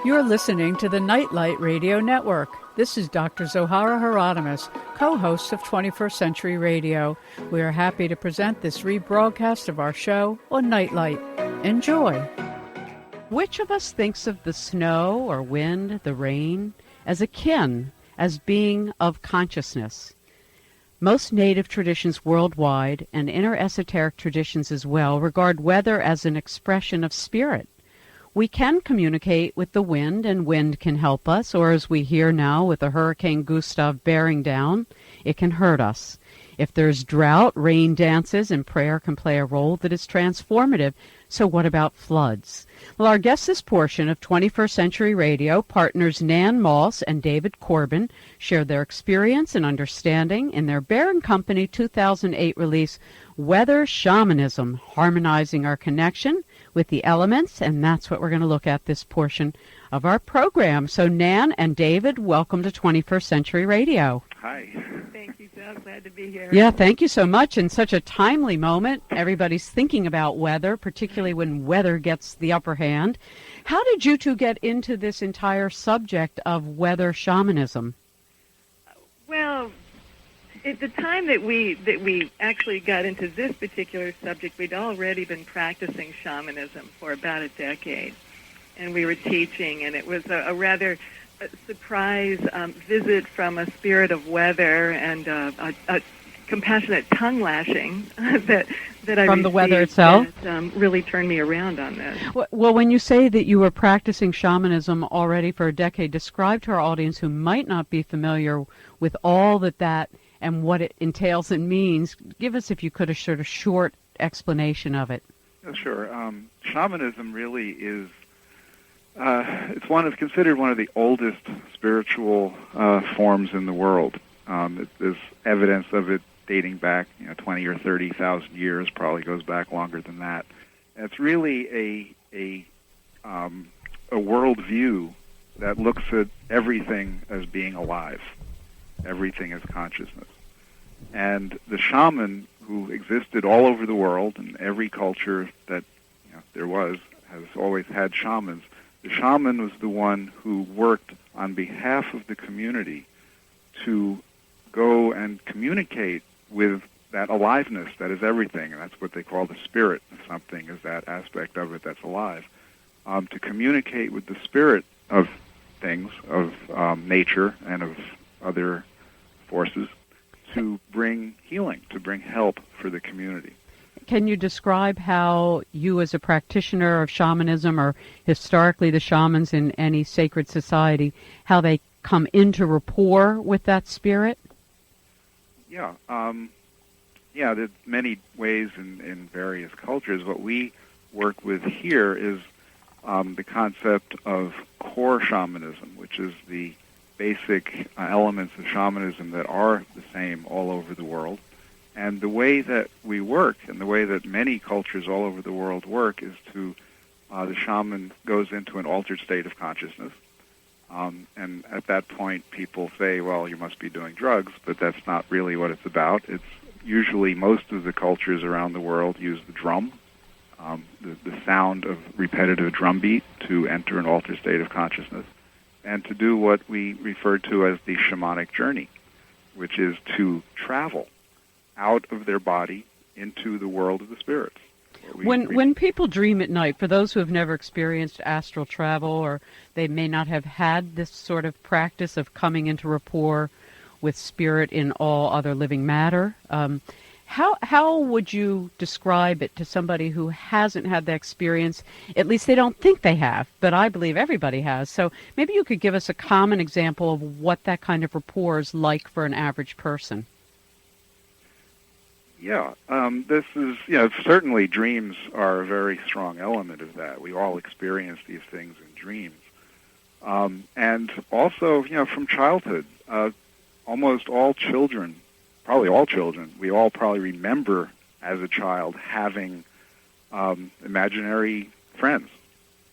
You're listening to the Nightlight Radio Network. This is Dr. Zohara Hieronimus, co-host of 21st Century Radio. We are happy to present this rebroadcast of our show on Nightlight. Enjoy. Which of us thinks of the snow or wind, the rain, as akin, as being of consciousness? Most native traditions worldwide, and inner esoteric traditions as well, regard weather as an expression of spirit. We can communicate with the wind, and wind can help us, or as we hear now with the Hurricane Gustav bearing down, it can hurt us. If there's drought, rain dances, and prayer can play a role that is transformative. So what about floods? Well, our guests this portion of 21st Century Radio, partners Nan Moss and David Corbin, share their experience and understanding in their Bear & Company 2008 release, Weather Shamanism, Harmonizing Our Connection with the Elements, and that's what we're going to look at this portion of our program. So Nan and David, welcome to 21st Century Radio. Hi. Thank you, Joe. Glad to be here. Yeah, thank you so much. In such a timely moment, everybody's thinking about weather, particularly when weather gets the upper hand. How did you two get into this entire subject of weather shamanism? Well, at the time that we actually got into this particular subject, we'd already been practicing shamanism for about a decade, and we were teaching, and it was a rather surprise visit from a spirit of weather and a compassionate tongue lashing that I from received the weather itself. That, really turned me around on this. Well, when you say that you were practicing shamanism already for a decade, describe to our audience who might not be familiar with all that and what it entails and means. Give us, if you could, a sort of short explanation of it. Yeah, sure. Shamanism really is it's considered one of the oldest spiritual forms in the world. There's evidence of it dating back 20 or 30,000 years, probably goes back longer than that. And it's really a worldview that looks at everything as being alive, everything as consciousness. And the shaman, who existed all over the world, and every culture that there was has always had shamans. The shaman was the one who worked on behalf of the community to go and communicate with that aliveness that is everything, and that's what they call the spirit of something, is that aspect of it that's alive. To communicate with the spirit of things, of nature and of other forces, to bring healing, to bring help for the community. Can you describe how you, as a practitioner of shamanism, or historically the shamans in any sacred society, how they come into rapport with that spirit? Yeah. There's many ways in various cultures. What we work with here is the concept of core shamanism, which is the basic elements of shamanism that are the same all over the world. And the way that we work, and the way that many cultures all over the world work, is the shaman goes into an altered state of consciousness. And at that point, people say, well, you must be doing drugs, but that's not really what it's about. It's usually, most of the cultures around the world use the drum, the sound of repetitive drum beat, to enter an altered state of consciousness, and to do what we refer to as the shamanic journey, which is to travel out of their body into the world of the spirits. When people dream at night, for those who have never experienced astral travel, or they may not have had this sort of practice of coming into rapport with spirit in all other living matter, how would you describe it to somebody who hasn't had that experience? At least they don't think they have, but I believe everybody has. So maybe you could give us a common example of what that kind of rapport is like for an average person. Yeah, this is, certainly dreams are a very strong element of that. We all experience these things in dreams. And also, from childhood, almost all children, probably all children, we all probably remember as a child having imaginary friends,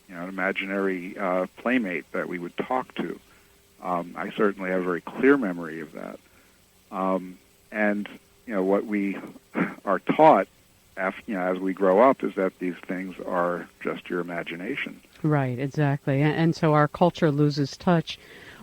an imaginary playmate that we would talk to. I certainly have a very clear memory of that. And what we are taught as we grow up is that these things are just your imagination. Right, exactly. And so our culture loses touch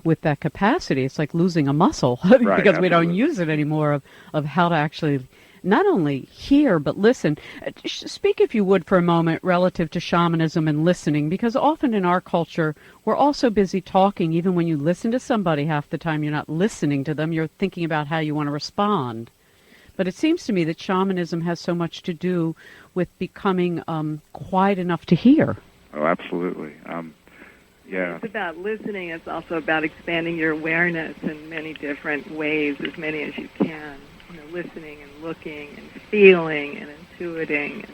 with that capacity. It's like losing a muscle Right, because we don't absolutely. use it anymore of how to actually not only hear but listen. Speak, if you would, for a moment relative to shamanism and listening, because often in our culture we're also busy talking. Even when you listen to somebody, half the time you're not listening to them, you're thinking about how you want to respond. But it seems to me that shamanism has so much to do with becoming quiet enough to hear. Oh, absolutely. Yeah. It's about listening. It's also about expanding your awareness in many different ways, as many as you can. You know, listening and looking and feeling and intuiting. And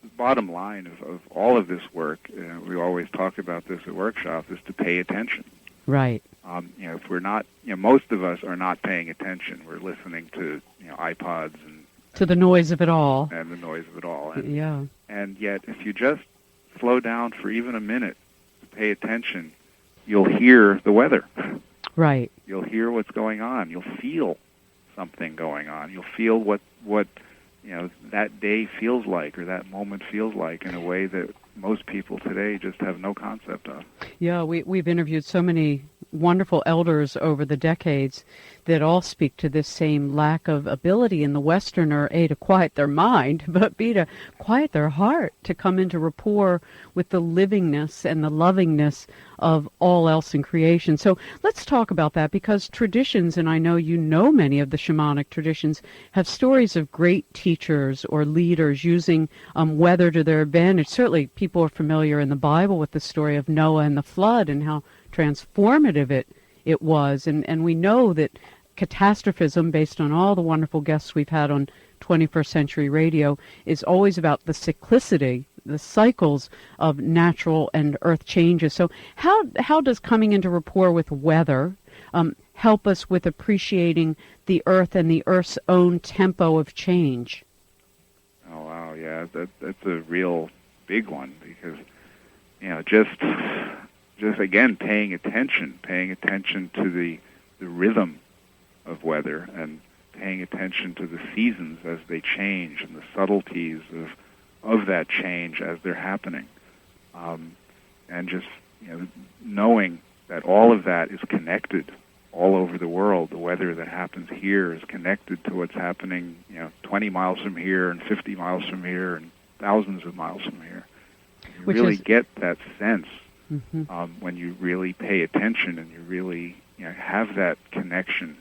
The bottom line of all of this work, we always talk about this at workshops, is to pay attention. Right. If we're not, most of us are not paying attention. We're listening to, iPods and To the noise of it all. and the noise of it all. Yeah. And yet, if you just slow down for even a minute to pay attention, you'll hear the weather. Right. You'll hear what's going on. You'll feel something going on. You'll feel what that day feels like or that moment feels like in a way that most people today just have no concept of. Yeah, we've interviewed so many wonderful elders over the decades that all speak to this same lack of ability in the Westerner, A, to quiet their mind, but B, to quiet their heart, to come into rapport with the livingness and the lovingness of all else in creation. So let's talk about that, because traditions, and I know you know many of the shamanic traditions, have stories of great teachers or leaders using weather to their advantage. Certainly people are familiar in the Bible with the story of Noah and the flood and how transformative it was. And we know that catastrophism, based on all the wonderful guests we've had on 21st Century Radio, is always about the cyclicity, the cycles of natural and earth changes. So how does coming into rapport with weather help us with appreciating the earth and the earth's own tempo of change? Oh, wow, yeah, that's a real big one because, just again, paying attention to the rhythm of weather and paying attention to the seasons as they change and the subtleties of that change as they're happening. And just, knowing that all of that is connected all over the world. The weather that happens here is connected to what's happening, 20 miles from here and 50 miles from here and thousands of miles from here. You really get that sense when you really pay attention and you really have that connection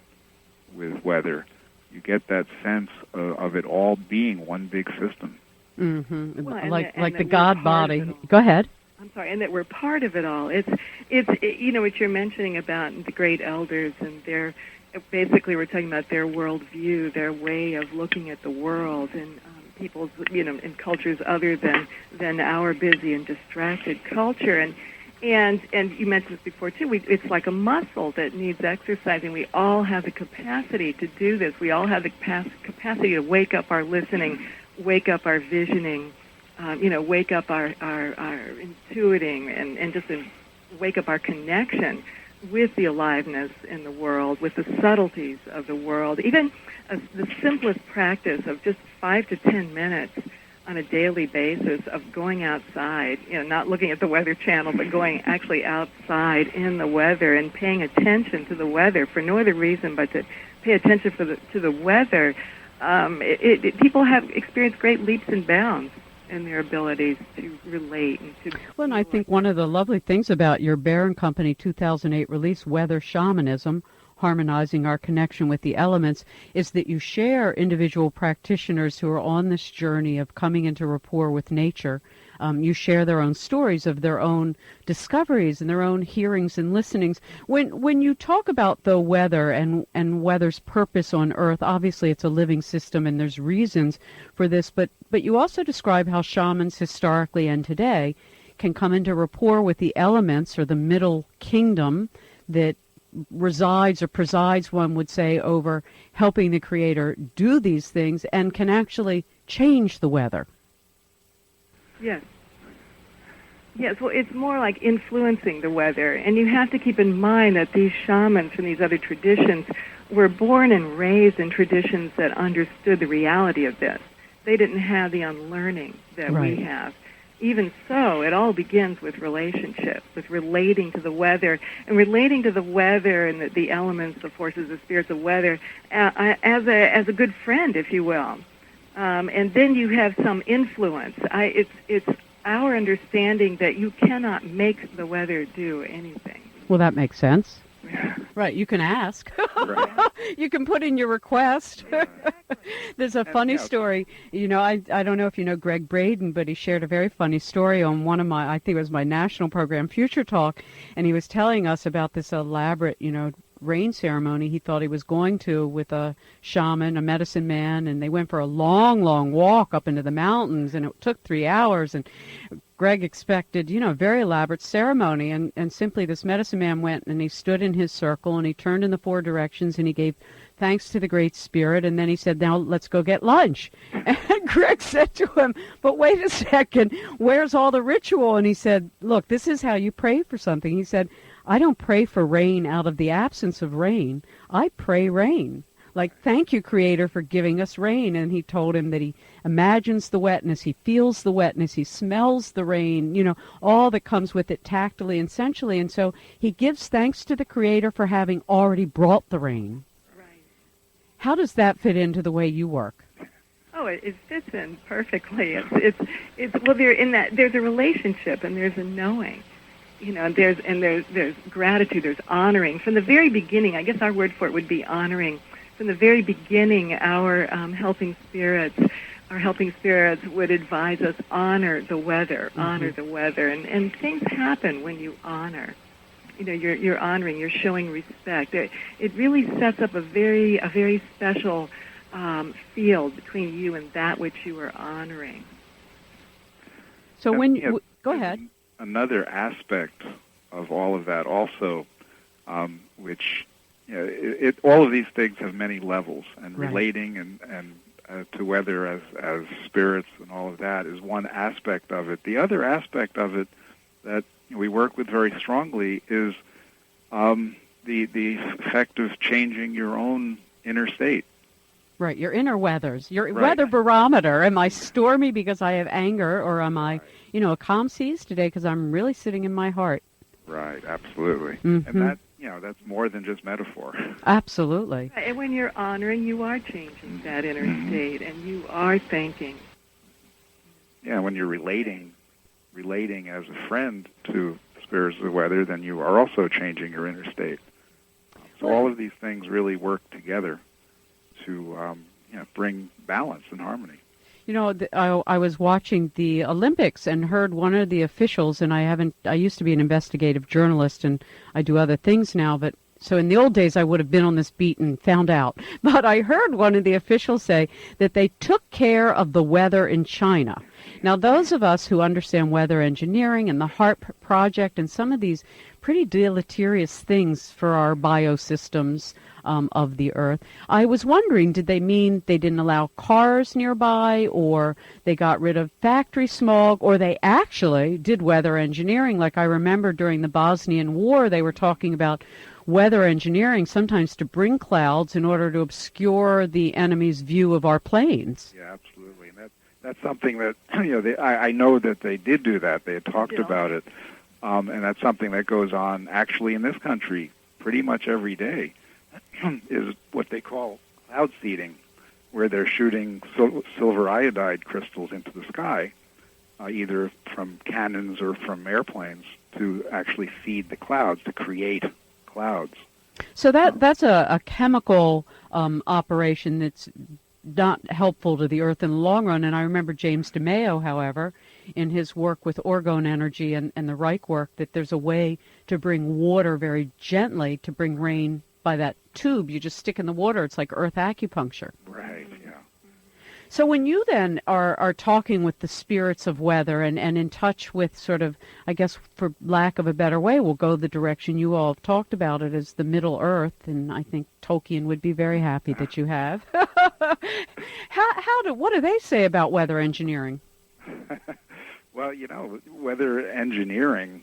with weather. You get that sense of it all being one big system. Mm-hmm. Well, like the God body. Go ahead. I'm sorry, and that we're part of it all. It's what you're mentioning about the great elders and their, basically we're talking about their worldview, their way of looking at the world, and people's, in cultures other than our busy and distracted culture. And you mentioned this before too. It's like a muscle that needs exercising. We all have the capacity to do this. We all have the capacity to wake up our listening, wake up our visioning, wake up our intuiting, and just wake up our connection with the aliveness in the world, with the subtleties of the world. Even the simplest practice of just 5 to 10 minutes on a daily basis of going outside, not looking at the Weather Channel, but going actually outside in the weather and paying attention to the weather for no other reason but to pay attention to the weather. People have experienced great leaps and bounds in their abilities to relate and to. Well, and I think one of the lovely things about your Bear and Company 2008 release, Weather Shamanism, Harmonizing Our Connection with the Elements, is that you share individual practitioners who are on this journey of coming into rapport with nature. You share their own stories of their own discoveries and their own hearings and listenings. When you talk about the weather and weather's purpose on Earth, obviously it's a living system and there's reasons for this, but you also describe how shamans historically and today can come into rapport with the elements, or the middle kingdom that resides or presides, one would say, over helping the Creator do these things and can actually change the weather. Yes. Yes, well, it's more like influencing the weather. And you have to keep in mind that these shamans from these other traditions were born and raised in traditions that understood the reality of this. They didn't have the unlearning that we have. even so, it all begins with relationship, with relating to the weather, and relating to the weather and the elements, the forces, the spirits of weather, as a good friend, if you will. And then you have some influence. It's our understanding that you cannot make the weather do anything. Well, that makes sense. Right, you can ask. Right. You can put in your request. There's a funny story. You know, I don't know if you know Greg Braden, but he shared a very funny story on one of my, I think it was my national program, Future Talk, and he was telling us about this elaborate, rain ceremony he thought he was going to with a shaman, a medicine man, and they went for a long, long walk up into the mountains, and it took 3 hours, and Greg expected, a very elaborate ceremony, and simply this medicine man went and he stood in his circle and he turned in the 4 directions and he gave thanks to the Great Spirit, and then he said, now let's go get lunch. And Greg said to him, but wait a second, where's all the ritual? And he said, look, this is how you pray for something. He said, I don't pray for rain out of the absence of rain. I pray rain. Like, thank you, Creator, for giving us rain. And he told him that he imagines the wetness, he feels the wetness, he smells the rain, all that comes with it tactily and sensually. And so he gives thanks to the Creator for having already brought the rain. Right. How does that fit into the way you work? Oh, it fits in perfectly. Well, there's a relationship and there's a knowing. There's gratitude, there's honoring. From the very beginning, I guess our word for it would be honoring. From the very beginning, our helping spirits would advise us, honor the weather, honor the weather. And things happen when you honor. You're honoring, you're showing respect. It really sets up a very special field between you and that which you are honoring. So go ahead. Another aspect of all of that also, which all of these things have many levels, and right. relating and to weather as spirits and all of that is one aspect of it. The other aspect of it that we work with very strongly is the effect of changing your own inner state. Right, your inner weathers, your right. weather barometer. Am I stormy because I have anger, or am I, a calm seas today because I'm really sitting in my heart? Right, absolutely. Mm-hmm. And that, that's more than just metaphor. Absolutely. And when you're honoring, you are changing that inner state, and you are thanking. Yeah, when you're relating as a friend to spirits of the weather, then you are also changing your inner state. So all of these things really work together to bring balance and harmony. I was watching the Olympics and heard one of the officials, and I used to be an investigative journalist, and I do other things now, but so in the old days I would have been on this beat and found out. But I heard one of the officials say that they took care of the weather in China. Now, those of us who understand weather engineering and the HARP project and some of these pretty deleterious things for our biosystems of the earth, I was wondering, did they mean they didn't allow cars nearby, or they got rid of factory smog, or they actually did weather engineering? Like I remember during the Bosnian War, they were talking about weather engineering sometimes to bring clouds in order to obscure the enemy's view of our planes. Yeah, absolutely. And that's something that, I know that they did do that. They had talked about it. And that's something that goes on actually in this country pretty much every day, is what they call cloud seeding, where they're shooting silver iodide crystals into the sky, either from cannons or from airplanes, to actually feed the clouds, to create clouds. So that's a chemical operation that's not helpful to the earth in the long run. And I remember James DeMeo, however, in his work with orgone energy and the Reich work, that there's a way to bring water very gently, to bring rain by that tube you just stick in the water. It's like earth acupuncture. Right, yeah. So when you then are talking with the spirits of weather and in touch with sort of, I guess for lack of a better way, we'll go the direction you all have talked about it as the Middle Earth, and I think Tolkien would be very happy that you have. What do they say about weather engineering? Well, weather engineering,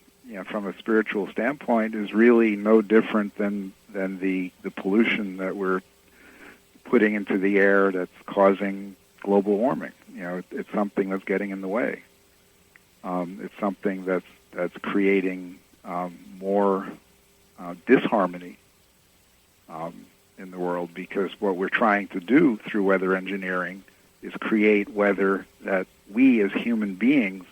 from a spiritual standpoint, is really no different than the pollution that we're putting into the air that's causing global warming. It's something that's getting in the way. It's something that's creating more disharmony in the world, because what we're trying to do through weather engineering is create weather that we as human beings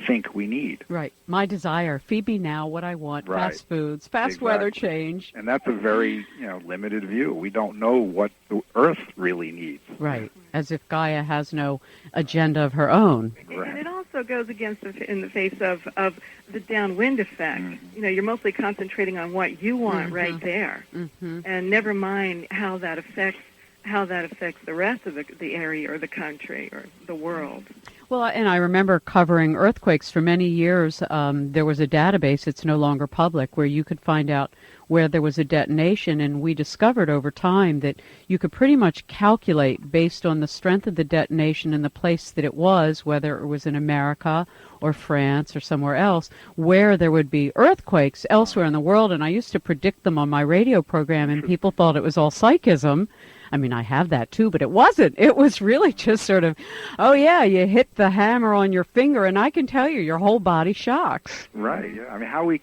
think we need. Right. My desire. Feed me now what I want. Right. Fast foods, fast Exactly. weather change. And that's a very limited view. We don't know what the Earth really needs. Right. As if Gaia has no agenda of her own. Right. And it also goes against in the face of the downwind effect. Mm-hmm. You're mostly concentrating on what you want right there, and never mind how that affects the rest of the area or the country or the world. Well, and I remember covering earthquakes for many years. There was a database, it's no longer public, where you could find out where there was a detonation, and we discovered over time that you could pretty much calculate based on the strength of the detonation and the place that it was, whether it was in America or France or somewhere else, where there would be earthquakes elsewhere in the world. And I used to predict them on my radio program, and people thought it was all psychism. I mean, I have that too, but it wasn't. It was really just sort of, oh yeah, you hit the hammer on your finger, and I can tell you, your whole body shocks. Right. Yeah. I mean, how we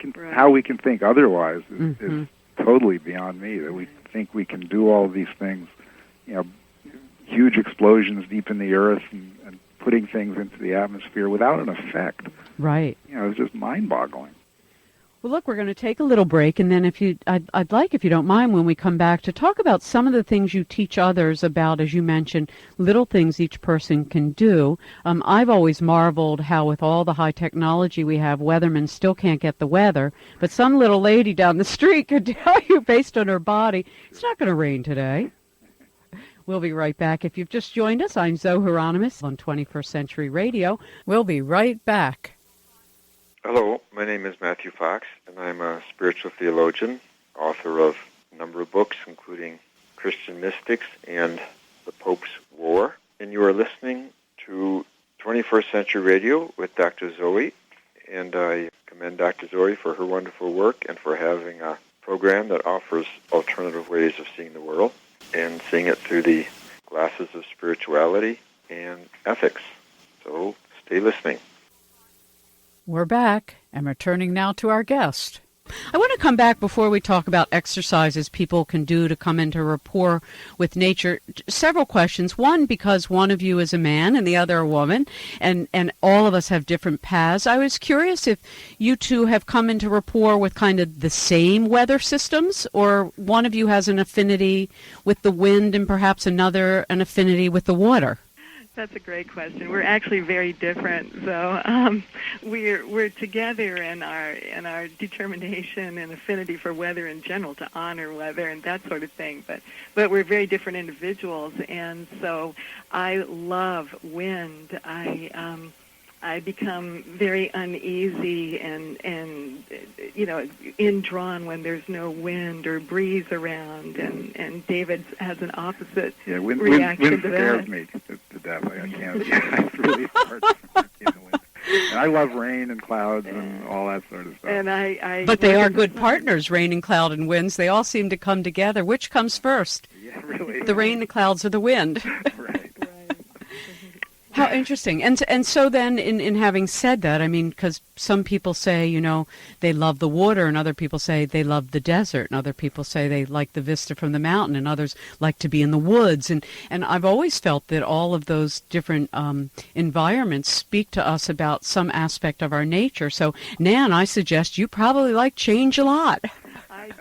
can think otherwise is totally beyond me. That we think we can do all these things, huge explosions deep in the earth and putting things into the atmosphere without an effect. Right. It's just mind-boggling. Well, look, we're going to take a little break, and then I'd like, if you don't mind, when we come back, to talk about some of the things you teach others about, as you mentioned, little things each person can do. I've always marveled how with all the high technology we have, weathermen still can't get the weather, but some little lady down the street could tell you, based on her body, it's not going to rain today. We'll be right back. If you've just joined us, I'm Zoe Hieronimus on 21st Century Radio. We'll be right back. Hello, my name is Matthew Fox, and I'm a spiritual theologian, author of a number of books, including Christian Mystics and The Pope's War. And you are listening to 21st Century Radio with Dr. Zoe, and I commend Dr. Zoe for her wonderful work and for having a program that offers alternative ways of seeing the world and seeing it through the glasses of spirituality and ethics. So stay listening. We're back and returning now to our guest. I want to come back before we talk about exercises people can do to come into rapport with nature. Several questions. One, because one of you is a man and the other a woman, and all of us have different paths. I was curious if you two have come into rapport with kind of the same weather systems, or one of you has an affinity with the wind and perhaps another an affinity with the water. That's a great question. We're actually very different. So we're together in our determination and affinity for weather in general, to honor weather and that sort of thing. But we're very different individuals, and so I love wind. I become very uneasy and indrawn when there's no wind or breeze around, and David has an opposite reaction wind to scares that. me to death. I can't. It's really hard to the wind. And I love rain and clouds and all that sort of stuff. And But they are good partners, rain and cloud and winds. They all seem to come together. Which comes first? Yeah, really. The rain, the clouds, or the wind? Right. How interesting. And so then, in having said that, I mean, because some people say, they love the water, and other people say they love the desert, and other people say they like the vista from the mountain, and others like to be in the woods. And I've always felt that all of those different environments speak to us about some aspect of our nature. So, Nan, I suggest you probably like change a lot. I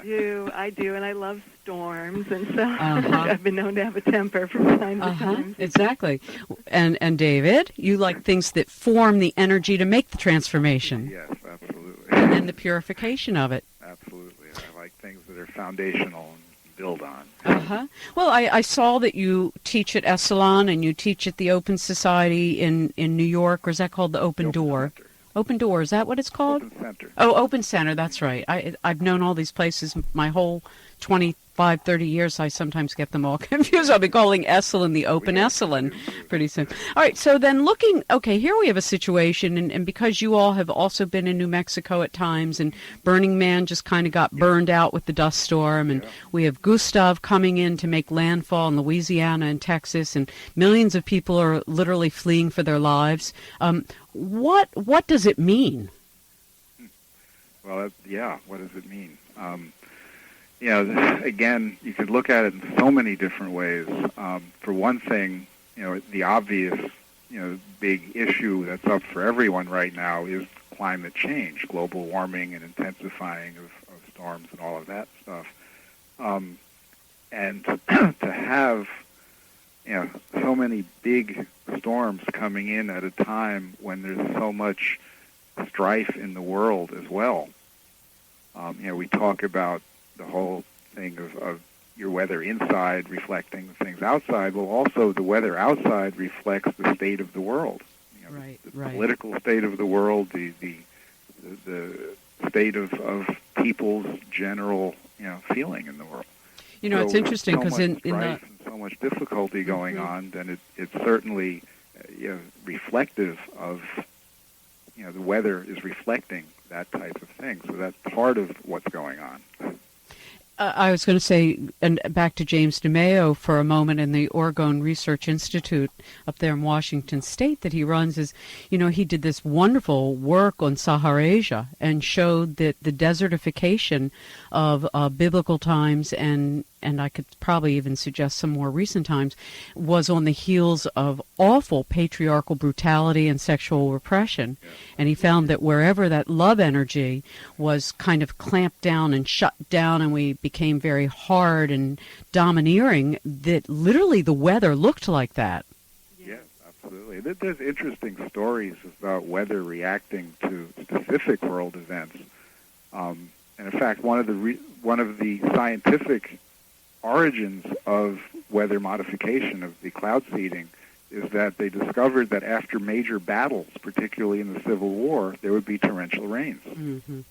do, and I love storms, and so I've been known to have a temper from time to time. Exactly. And David, you like things that form the energy to make the transformation. Yes, absolutely. And then the purification of it. Absolutely. I like things that are foundational and build on. Well, I saw that you teach at Esalen and you teach at the Open Society in New York, or is that called the Open Door? Center. Open Door, is that what it's called? Open Center. Oh, Open Center, that's right. I've known all these places my whole 25, 30 years. I sometimes get them all confused. I'll be calling Esalen the Open Esalen pretty soon. All right, so then here we have a situation, and because you all have also been in New Mexico at times, and Burning Man just kind of got burned out with the dust storm, and we have Gustav coming in to make landfall in Louisiana and Texas, and millions of people are literally fleeing for their lives. what does it mean? Well, what does it mean? Again, you could look at it in so many different ways. For one thing, the obvious, big issue that's up for everyone right now is climate change, global warming and intensifying of storms and all of that stuff. And to have, so many big storms coming in at a time when there's so much strife in the world as well. We talk about the whole thing of your weather inside reflecting the things outside. Well, also the weather outside reflects the state of the world. The political state of the world, the state of people's general, feeling in the world. It's interesting because in so much difficulty going on, then it's certainly reflective of, the weather is reflecting that type of thing. So that's part of what's going on. I was going to say, and back to James DeMeo for a moment in the Oregon Research Institute up there in Washington State that he runs is, he did this wonderful work on Saharasia and showed that the desertification of biblical times and I could probably even suggest some more recent times, was on the heels of awful patriarchal brutality and sexual repression. And he found that wherever that love energy was kind of clamped down and shut down and we became very hard and domineering, that literally the weather looked like that. Yes, absolutely. There's interesting stories about weather reacting to specific world events. And in fact, one of the scientific origins of weather modification, of the cloud seeding, is that they discovered that after major battles, particularly in the Civil War, there would be torrential rains. Mm-hmm.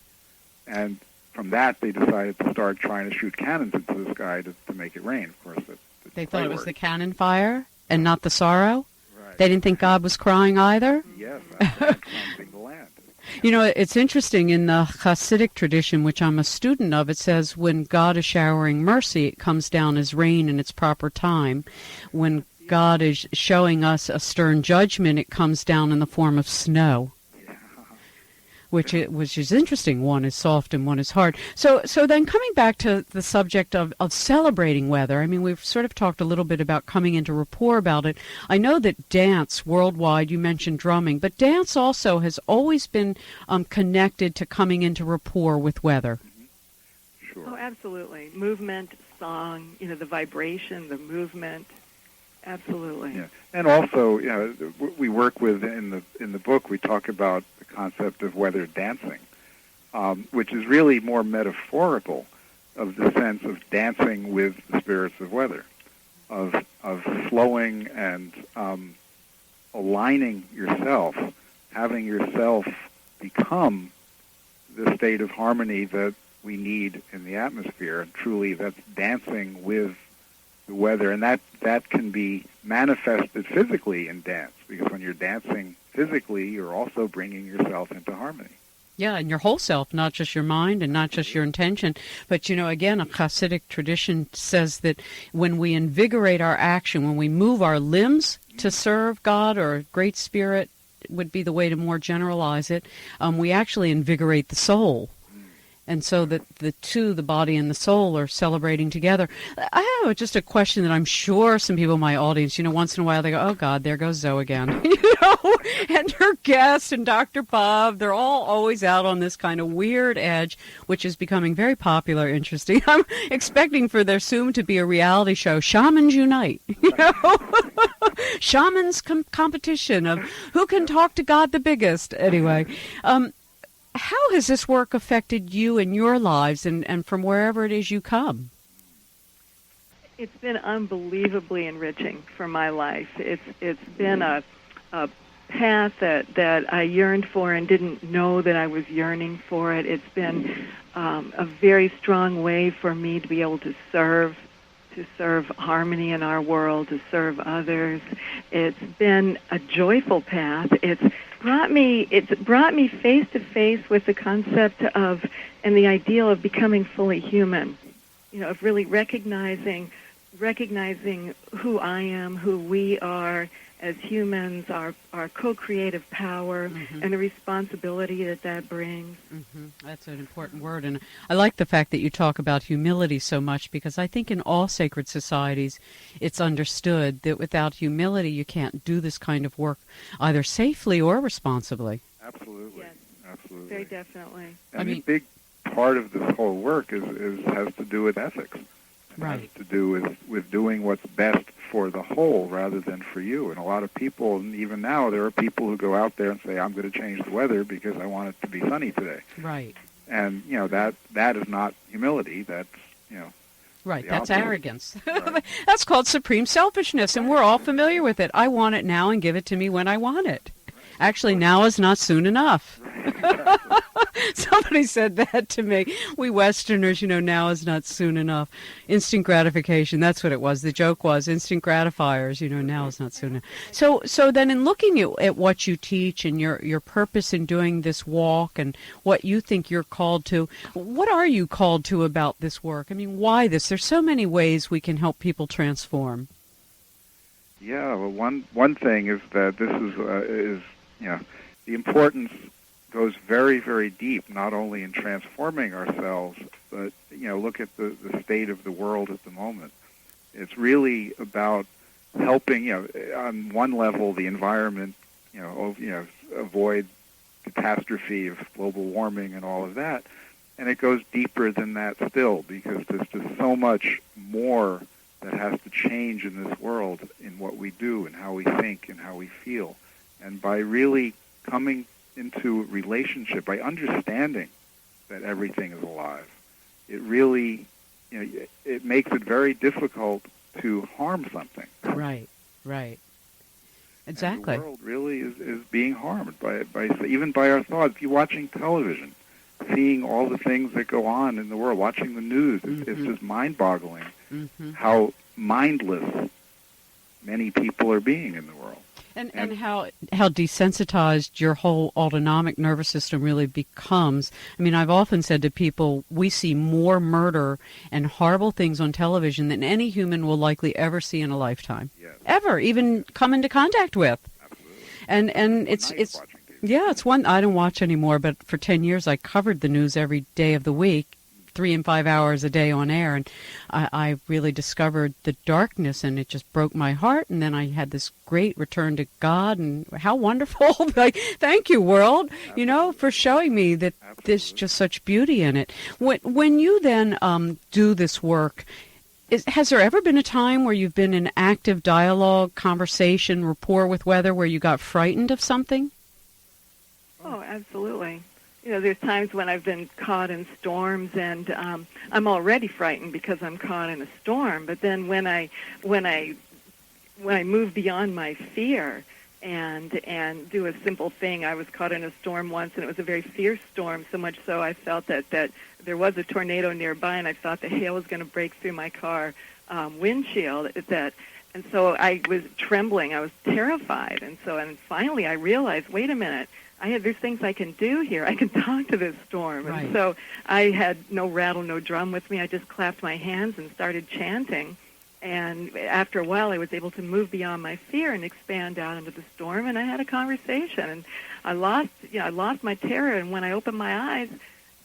And from that, they decided to start trying to shoot cannons into the sky to make it rain. Of course, they thought it was the cannon fire and not the sorrow? Right. They didn't think God was crying either? Yes, that's cleansing the land. It's interesting, in the Hasidic tradition, which I'm a student of, it says when God is showering mercy, it comes down as rain in its proper time. When God is showing us a stern judgment, it comes down in the form of snow. Which is interesting. One is soft and one is hard. So then coming back to the subject of celebrating weather, I mean, we've sort of talked a little bit about coming into rapport about it. I know that dance worldwide, you mentioned drumming, but dance also has always been connected to coming into rapport with weather. Sure. Oh, absolutely. Movement, song, the vibration, the movement. Absolutely. Yeah. And also, we work with in the book, we talk about the concept of weather dancing, which is really more metaphorical of the sense of dancing with the spirits of weather, of flowing and aligning yourself, having yourself become the state of harmony that we need in the atmosphere. And truly, that's dancing with the weather, and that can be manifested physically in dance, because when you're dancing physically, you're also bringing yourself into harmony. Yeah, and your whole self, not just your mind and not just your intention. But, again, a Hasidic tradition says that when we invigorate our action, when we move our limbs to serve God or Great Spirit would be the way to more generalize it, we actually invigorate the soul. And so that the two, the body and the soul, are celebrating together. I have just a question that I'm sure some people in my audience, once in a while they go, oh, God, there goes Zoe again. And her guest and Dr. Bob, they're all always out on this kind of weird edge, which is becoming very popular, interesting. I'm expecting for there soon to be a reality show, Shamans Unite, Shamans competition of who can talk to God the biggest. Anyway, how has this work affected you in your lives and from wherever it is you come? It's been unbelievably enriching for my life. It's been a path that I yearned for and didn't know that I was yearning for it. It's been a very strong way for me to be able to serve harmony in our world, to serve others. It's been a joyful path. It's brought me face to face with the concept of and the ideal of becoming fully human. Of really recognizing who I am, who we are, as humans, our co-creative power, and the responsibility that brings. That's an important word, and I like the fact that you talk about humility so much, because I think in all sacred societies it's understood that without humility you can't do this kind of work either safely or responsibly. Absolutely. Yes. Absolutely. Very definitely. And a big part of this whole work has to do with ethics. It has to do with doing what's best for the whole rather than for you. And a lot of people, and even now, there are people who go out there and say, I'm going to change the weather because I want it to be sunny today. Right. And, that is not humility. That's, Right, that's arrogance. Right. That's called supreme selfishness, and we're all familiar with it. I want it now and give it to me when I want it. Actually, now is not soon enough. Somebody said that to me. We Westerners, now is not soon enough. Instant gratification, that's what it was. The joke was instant gratifiers, now is not soon enough. So then in looking at what you teach and your purpose in doing this walk and what you think you're called to, what are you called to about this work? I mean, why this? There's so many ways we can help people transform. Yeah, well, one thing is that this is the importance goes very, very deep, not only in transforming ourselves, but, look at the state of the world at the moment. It's really about helping, on one level, the environment, avoid catastrophe of global warming and all of that. And it goes deeper than that still, because there's just so much more that has to change in this world in what we do and how we think and how we feel. And by really coming into relationship, by understanding that everything is alive, it really, it makes it very difficult to harm something. Right. Exactly. And the world really is being harmed by even by our thoughts. If you're watching television, seeing all the things that go on in the world, watching the news, it's just mind-boggling how mindless many people are being in the world. And how desensitized your whole autonomic nervous system really becomes. I mean, I've often said to people, we see more murder and horrible things on television than any human will likely ever see in a lifetime. Yes. Ever, even come into contact with. Absolutely. And it's one I don't watch anymore, but for 10 years I covered the news every day of the week, 3 and 5 hours a day on air, and I really discovered the darkness, and it just broke my heart. And then I had this great return to God, and how wonderful! Like, thank you, world, for showing me that there's just such beauty in it. When you then do this work, has there ever been a time where you've been in active dialogue, conversation, rapport with weather, where you got frightened of something? Oh, absolutely. There's times when I've been caught in storms, and I'm already frightened because I'm caught in a storm. But then when I move beyond my fear and do a simple thing, I was caught in a storm once, and it was a very fierce storm. So much so, I felt that there was a tornado nearby, and I thought the hail was going to break through my car windshield. And so I was trembling. I was terrified. And finally, I realized, wait a minute. There's things I can do here. I can talk to this storm. Right. And so I had no rattle, no drum with me. I just clapped my hands and started chanting. And after a while, I was able to move beyond my fear and expand out into the storm. And I had a conversation. And I lost my terror. And when I opened my eyes,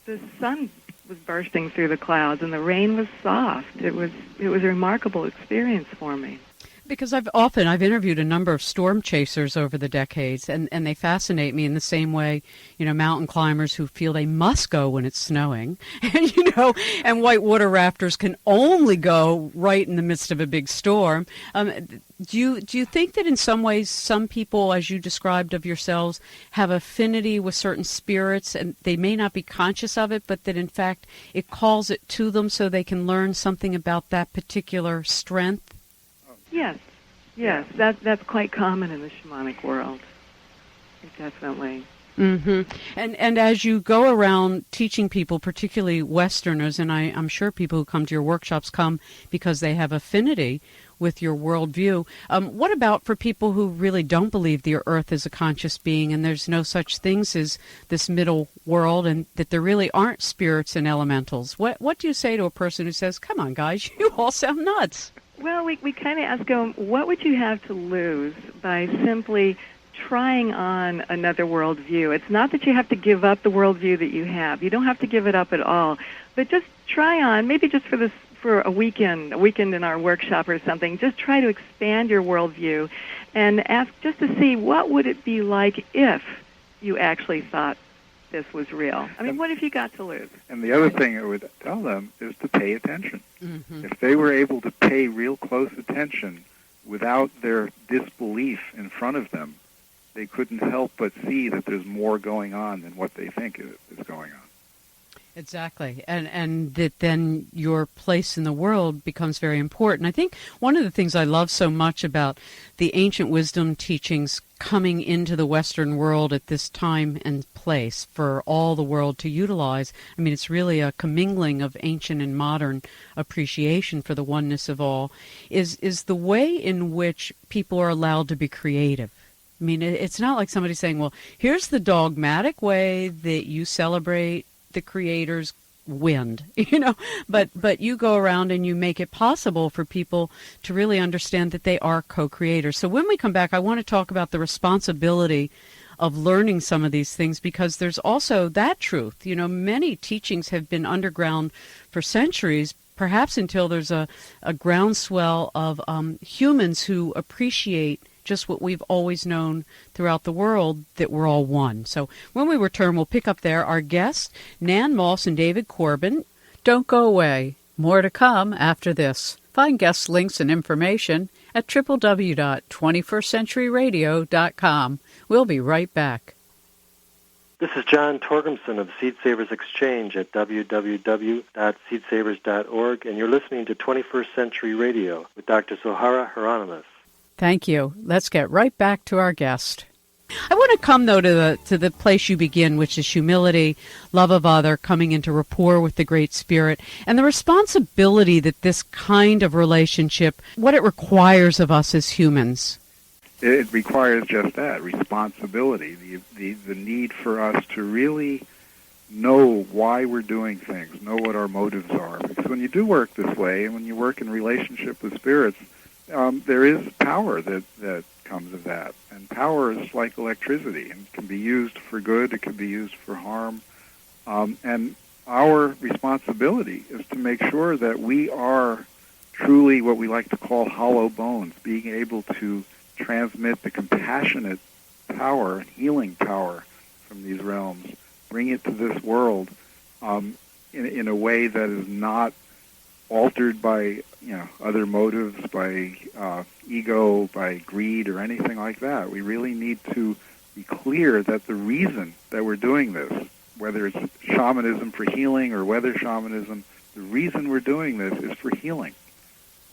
the sun was bursting through the clouds, and the rain was soft. It was a remarkable experience for me. Because I've interviewed a number of storm chasers over the decades, and they fascinate me in the same way, mountain climbers who feel they must go when it's snowing, and whitewater rafters can only go right in the midst of a big storm. Do you think that in some ways some people, as you described of yourselves, have affinity with certain spirits, and they may not be conscious of it, but that in fact it calls it to them so they can learn something about that particular strength? Yes, that's quite common in the shamanic world. Definitely. Mm-hmm. And as you go around teaching people, particularly Westerners, and I'm sure people who come to your workshops come because they have affinity with your worldview, what about for people who really don't believe the Earth is a conscious being and there's no such things as this middle world and that there really aren't spirits and elementals? What do you say to a person who says, come on, guys, you all sound nuts? Well, we kind of ask them, what would you have to lose by simply trying on another worldview? It's not that you have to give up the worldview that you have. You don't have to give it up at all. But just try on, maybe just for a weekend in our workshop or something, just try to expand your worldview and ask just to see what would it be like if you actually thought this was real. I mean, what have you got to lose? And the other thing I would tell them is to pay attention. Mm-hmm. If they were able to pay real close attention without their disbelief in front of them, they couldn't help but see that there's more going on than what they think is going on. Exactly. And that then your place in the world becomes very important. I think one of the things I love so much about the ancient wisdom teachings coming into the Western world at this time and place for all the world to utilize, I mean, it's really a commingling of ancient and modern appreciation for the oneness of all, is the way in which people are allowed to be creative. I mean, it's not like somebody saying, well, here's the dogmatic way that you celebrate the Creator's wind, but you go around and you make it possible for people to really understand that they are co-creators. So when we come back, I want to talk about the responsibility of learning some of these things, because there's also that truth. Many teachings have been underground for centuries, perhaps until there's a groundswell of humans who appreciate just what we've always known throughout the world, that we're all one. So when we return, we'll pick up there. Our guests, Nan Moss and David Corbin. Don't go away. More to come after this. Find guest links and information at www.21stcenturyradio.com. We'll be right back. This is John Torgumson of Seed Savers Exchange at www.seedsavers.org, and you're listening to 21st Century Radio with Dr. Zohara Hieronimus. Thank you. Let's get right back to our guest. I want to come, though, to the place you begin, which is humility, love of other, coming into rapport with the Great Spirit, and the responsibility that this kind of relationship, what it requires of us as humans. It requires just that, responsibility, the need for us to really know why we're doing things, know what our motives are. Because when you do work this way, and when you work in relationship with spirits, there is power that comes of that. And power is like electricity, and can be used for good, it can be used for harm. And our responsibility is to make sure that we are truly what we like to call hollow bones, being able to transmit the compassionate power and healing power from these realms, bring it to this world in a way that is not altered by other motives, by ego, by greed, or anything like that. We really need to be clear that the reason that we're doing this, whether it's shamanism for healing or weather shamanism, the reason we're doing this is for healing.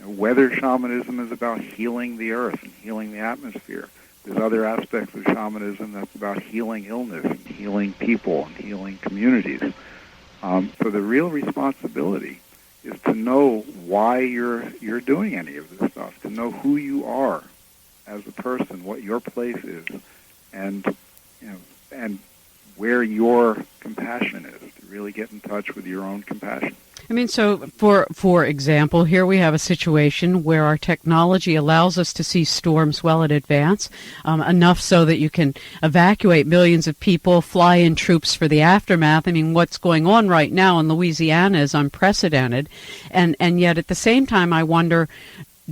Weather shamanism is about healing the earth and healing the atmosphere. There's other aspects of shamanism that's about healing illness and healing people and healing communities. So the real responsibility is to know why you're doing any of this stuff, to know who you are as a person, what your place is, and where your compassion is, to really get in touch with your own compassion. I mean, so for example, here we have a situation where our technology allows us to see storms well in advance, enough so that you can evacuate millions of people, fly in troops for the aftermath. I mean, what's going on right now in Louisiana is unprecedented. And yet at the same time, I wonder,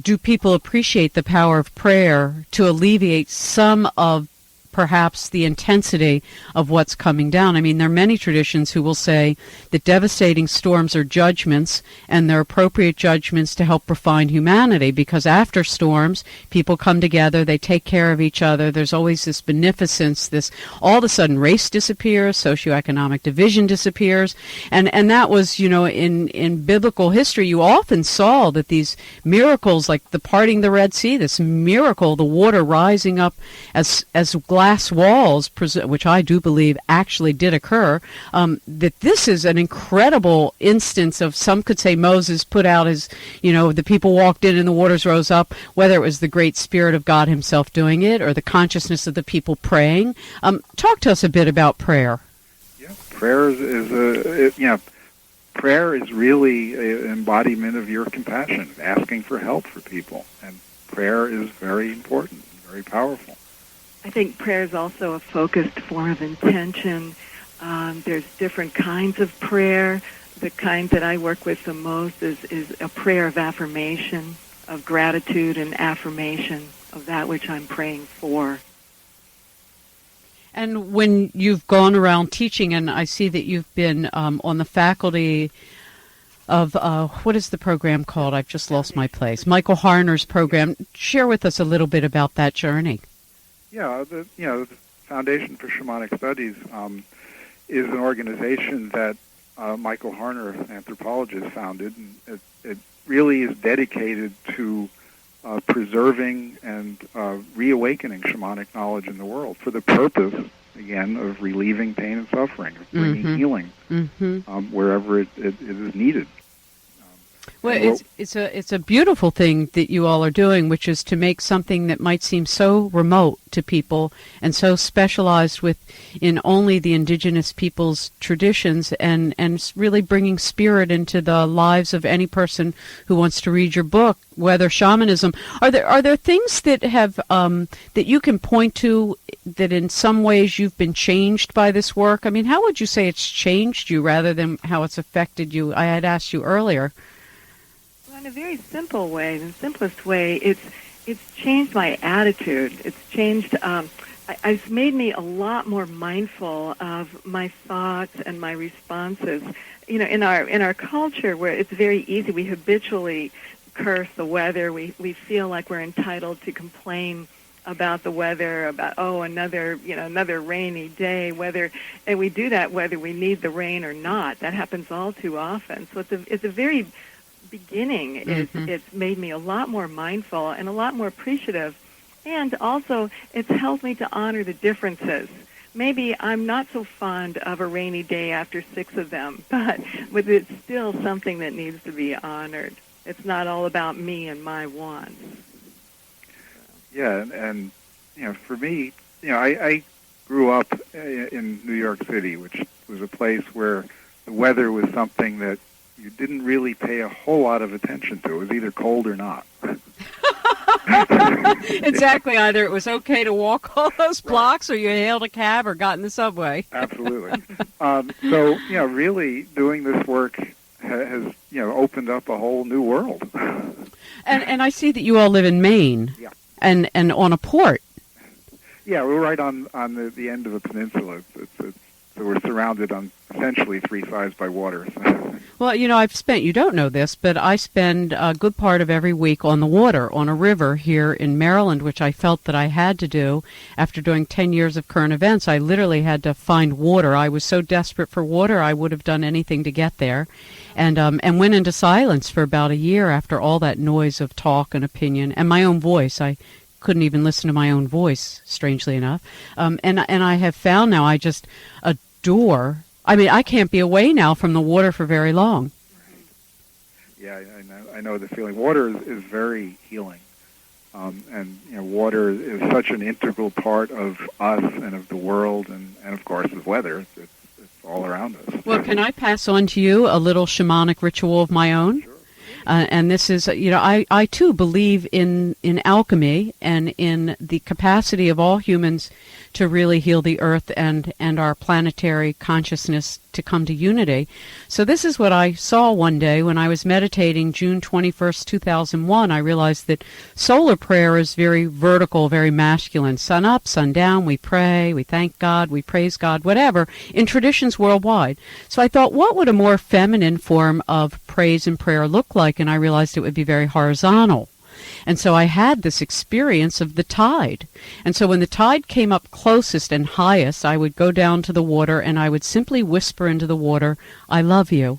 do people appreciate the power of prayer to alleviate some of perhaps the intensity of what's coming down? I mean, there are many traditions who will say that devastating storms are judgments, and they're appropriate judgments to help refine humanity, because after storms, people come together, they take care of each other, there's always this beneficence, this, all of a sudden race disappears, socioeconomic division disappears, and that was, in biblical history, you often saw that these miracles, like the parting the Red Sea, this miracle, the water rising up as glass walls, which I do believe actually did occur, that this is an incredible instance of, some could say Moses put out his, the people walked in and the waters rose up, whether it was the great Spirit of God himself doing it or the consciousness of the people praying. Talk to us a bit about prayer. Yeah, prayer is prayer is really an embodiment of your compassion, asking for help for people. And prayer is very important, very powerful. I think prayer is also a focused form of intention. There's different kinds of prayer. The kind that I work with the most is a prayer of affirmation, of gratitude and affirmation of that which I'm praying for. And when you've gone around teaching, and I see that you've been on the faculty of, what is the program called? I've just lost my place. Michael Harner's program. Share with us a little bit about that journey. Yeah, the Foundation for Shamanic Studies is an organization that Michael Harner, an anthropologist, founded. And it really is dedicated to preserving and reawakening shamanic knowledge in the world for the purpose, again, of relieving pain and suffering, of bringing healing wherever it is needed. Well, it's a beautiful thing that you all are doing, which is to make something that might seem so remote to people and so specialized in only the indigenous people's traditions, and really bringing spirit into the lives of any person who wants to read your book. Whether shamanism, are there things that have that you can point to that in some ways you've been changed by this work? I mean, how would you say it's changed you rather than how it's affected you? I had asked you earlier. In a very simple way, the simplest way, it's changed my attitude. It's changed. It's made me a lot more mindful of my thoughts and my responses. You know, in our culture, where it's very easy, we habitually curse the weather. We feel like we're entitled to complain about the weather, about another rainy day, and we do that whether we need the rain or not. That happens all too often. So it's a very beginning. It's made me a lot more mindful and a lot more appreciative, and also it's helped me to honor the differences. Maybe I'm not so fond of a rainy day after 6 of them, but it's still something that needs to be honored. It's not all about me and my wants. Yeah, and for me, I grew up in New York City, which was a place where the weather was something that you didn't really pay a whole lot of attention to. It was either cold or not. Exactly. Either it was okay to walk all those blocks, or you hailed a cab or got in the subway. Absolutely. So, really doing this work has, opened up a whole new world. And I see that you all live in Maine. Yeah. And on a port. Yeah, we're right on the end of a peninsula. So we're surrounded on essentially 3 sides by water. Well, you don't know this, but I spend a good part of every week on the water, on a river here in Maryland, which I felt that I had to do. After doing 10 years of current events, I literally had to find water. I was so desperate for water, I would have done anything to get there. And went into silence for about a year after all that noise of talk and opinion and my own voice. I couldn't even listen to my own voice, strangely enough. And I have found now I just adore. I mean, I can't be away now from the water for very long. Yeah, I know the feeling. Water is very healing. And water is such an integral part of us and of the world, and of course the weather. It's all around us. Well, can I pass on to you a little shamanic ritual of my own? Sure. And this is, I too believe in alchemy and in the capacity of all humans to really heal the earth and our planetary consciousness to come to unity. So this is what I saw one day when I was meditating June 21st, 2001. I realized that solar prayer is very vertical, very masculine. Sun up, sun down, we pray, we thank God, we praise God, whatever, in traditions worldwide. So I thought, what would a more feminine form of praise and prayer look like? And I realized it would be very horizontal. And so I had this experience of the tide. And so when the tide came up closest and highest, I would go down to the water and I would simply whisper into the water, I love you.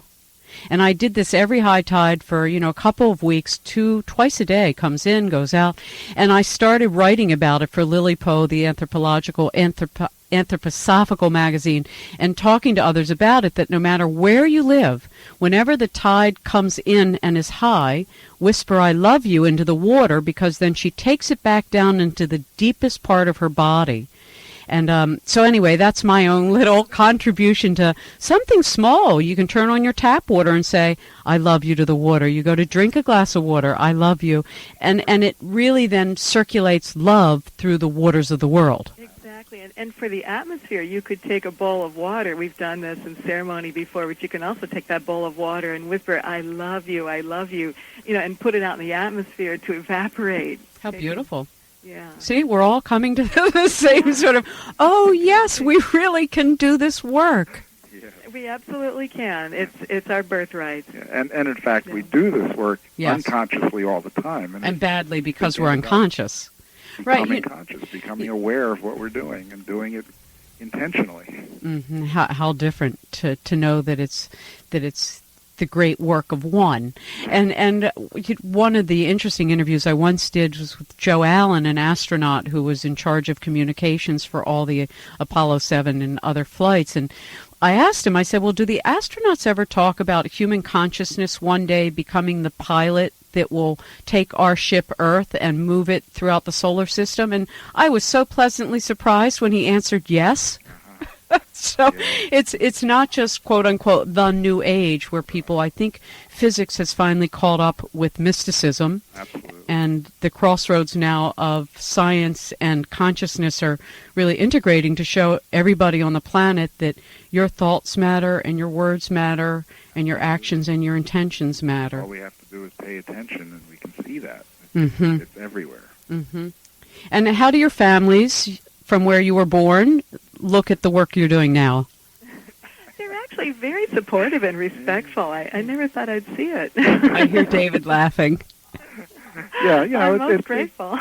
And I did this every high tide for, a couple of weeks, twice a day, comes in, goes out. And I started writing about it for Lily-Poe, the anthroposophical magazine, and talking to others about it, that no matter where you live, whenever the tide comes in and is high, whisper I love you into the water, because then she takes it back down into the deepest part of her body. And so anyway, that's my own little contribution to something small. You can turn on your tap water and say, I love you to the water. You go to drink a glass of water, I love you. And it really then circulates love through the waters of the world. Exactly. And for the atmosphere, you could take a bowl of water. We've done this in ceremony before, but you can also take that bowl of water and whisper, I love you, and put it out in the atmosphere to evaporate. How beautiful. Yeah. See, we're all coming to the same sort of, oh, yes, we really can do this work. Yeah. We absolutely can. It's our birthright. Yeah. And in fact, we do this work unconsciously all the time. And badly because we're unconscious. Becoming conscious, becoming aware of what we're doing and doing it intentionally. Mm-hmm. How different to know that it's the great work of one. And one of the interesting interviews I once did was with Joe Allen, an astronaut who was in charge of communications for all the Apollo 7 and other flights. And I asked him, I said, well, do the astronauts ever talk about human consciousness one day becoming the pilot that will take our ship Earth and move it throughout the solar system? And I was so pleasantly surprised when he answered yes. So it's not just, quote unquote, the new age where people, I think physics has finally caught up with mysticism. Absolutely. And the crossroads now of science and consciousness are really integrating to show everybody on the planet that your thoughts matter and your words matter and your actions and your intentions matter. All we have to do is pay attention and we can see that. Mm-hmm. It's everywhere. Mm-hmm. And how do your families from where you were born look at the work you're doing now? They're actually very supportive and respectful. I never thought I'd see it. I hear David laughing. Yeah, I'm most grateful.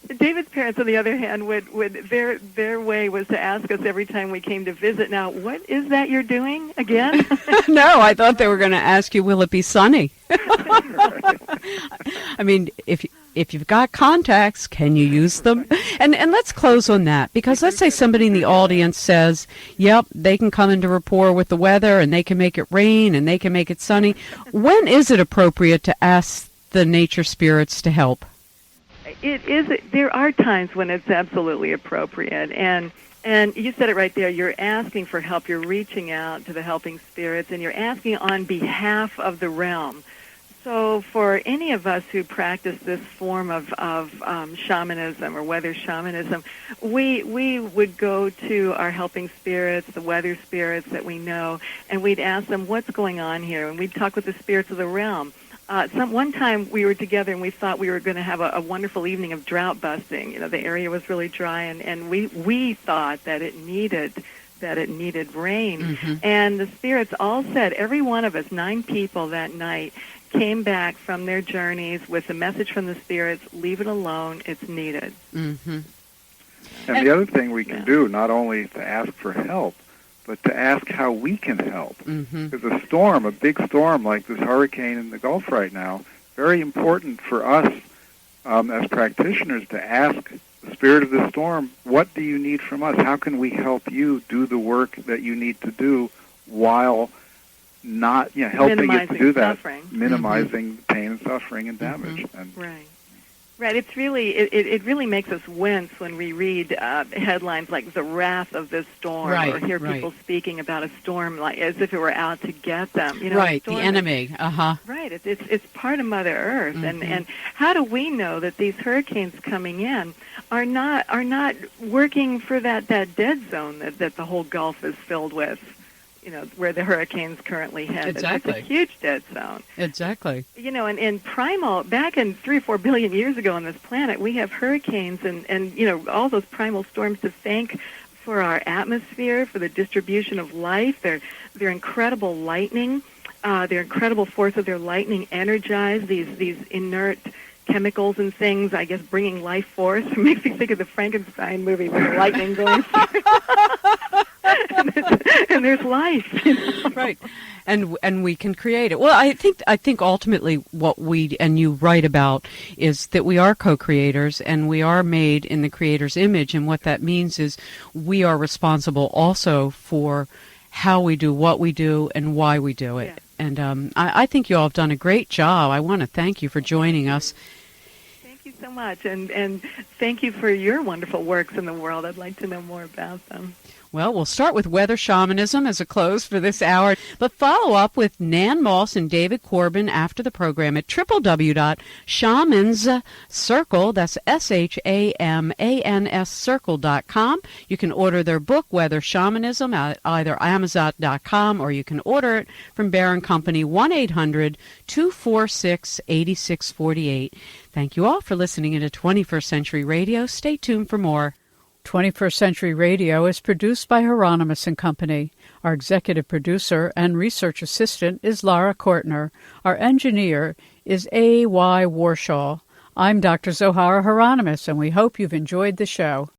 David's parents, on the other hand, would their way was to ask us every time we came to visit, now, what is that you're doing again? No, I thought they were going to ask you, will it be sunny? I mean, if you've got contacts, can you use them? And let's close on that, because let's say somebody in the audience says, yep, they can come into rapport with the weather and they can make it rain and they can make it sunny. When is it appropriate to ask the nature spirits to help? It is. There are times when it's absolutely appropriate, and you said it right there. You're asking for help. You're reaching out to the helping spirits, and you're asking on behalf of the realm. So for any of us who practice this form of shamanism or weather shamanism, we would go to our helping spirits, the weather spirits that we know, and we'd ask them, what's going on here? And we'd talk with the spirits of the realm. One time we were together and we thought we were going to have a wonderful evening of drought busting. The area was really dry, and we thought that it needed rain. Mm-hmm. And the spirits all said, every one of us, 9 people that night, came back from their journeys with a message from the spirits, leave it alone, it's needed. Mm-hmm. And the other thing we can do, not only to ask for help, but to ask how we can help. Mm-hmm. Because a storm, a big storm like this hurricane in the Gulf right now, very important for us as practitioners to ask the spirit of the storm, what do you need from us? How can we help you do the work that you need to do while not helping it to do that, minimizing pain and suffering and damage. Mm-hmm. And Right. It's really it really makes us wince when we read headlines like "the wrath of this storm" or hear people speaking about a storm like as if it were out to get them. Right, the enemy. Right. It's part of Mother Earth, mm-hmm. and how do we know that these hurricanes coming in are not working for that dead zone that the whole Gulf is filled with? Where the hurricanes currently head. Exactly. It's a huge dead zone. Exactly. And in primal, back in 3 or 4 billion years ago on this planet, we have hurricanes and all those primal storms to thank for our atmosphere, for the distribution of life. Their incredible lightning, their incredible force of their lightning energize these inert chemicals and things, I guess, bringing life forth. It makes me think of the Frankenstein movie with the lightning going through. and there's life. Right. And we can create it. Well, I think ultimately what we and you write about is that we are co-creators and we are made in the Creator's image, and what that means is we are responsible also for how we do what we do and why we do it. Yeah. And I think you all have done a great job. I want to thank you for joining us. Thank you so much, and thank you for your wonderful works in the world. I'd like to know more about them. Well, we'll start with weather shamanism as a close for this hour, but follow up with Nan Moss and David Corbin after the program at www.shamanscircle, that's SHAMANS circle.com. You can order their book, Weather Shamanism, at either Amazon.com, or you can order it from Bear & Company, 1-800-246-8648. Thank you all for listening to 21st Century Radio. Stay tuned for more. 21st Century Radio is produced by Hieronimus and Company. Our executive producer and research assistant is Lara Kortner. Our engineer is A.Y. Warshaw. I'm Dr. Zohara Hieronimus, and we hope you've enjoyed the show.